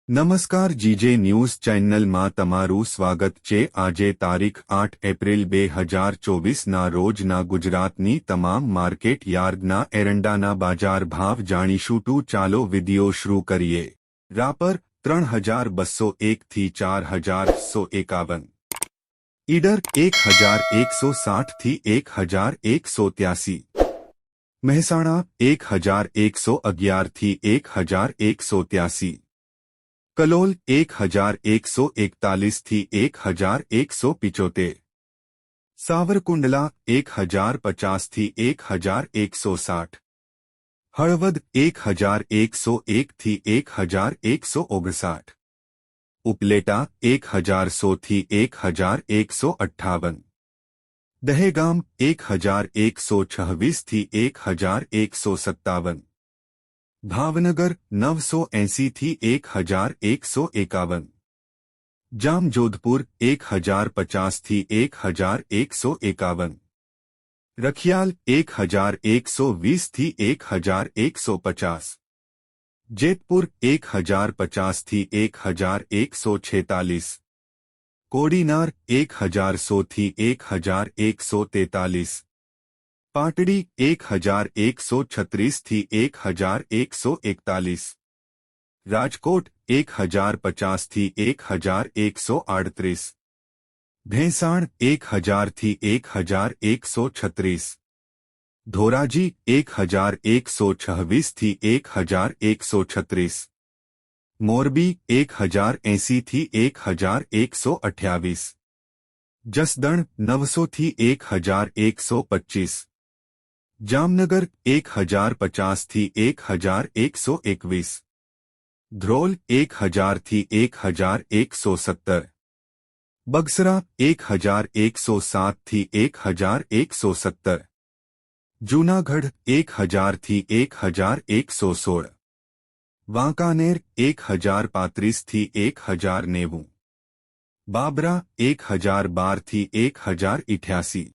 નમસ્કાર GJ news ચેનલમાં તમારું સ્વાગત છે। આજે તારીખ 8 એપ્રિલ 2024ના રોજના ગુજરાતની તમામ માર્કેટ યાર્ડના એરંડાના બજાર ભાવ જાણીશું। તો ચાલો વિડિયો શરૂ કરીએ। રાપર 3201 થી 4151, ઈડર 1160 થી 1183, મહેસાણા 1111 થી 1183, कलोल 1141 થી 1175, सावरकुंडला 1050 થી 1160, हळवद 1101 થી 1159, उपलेटा 1100 થી 1158, दहेगाम 1126 થી 1157, भावनगर 980 થી 1151, जामजोधपुर 1050 થી 1151, रखियाल 1120 થી 1150, जेतपुर 1050 થી 1146, कोडीनार 1100 થી 1143, पाटड़ी 1136 થી 1141, राजकोट 1050 થી 1138, भैंसाण 1000 થી 1136, धोराजी 1126 થી 1136, मोरबी 1080 થી 1128, जसदण 900 થી 1125, जामनगर 1050 થી 1121, ध्रोल 1000 થી 1117, बगसरा 1107 થી 1117, जूनागढ़ 1000 થી 1116, वांकानेर 1035 થી 1090, बाबरा 1012 થી 1088।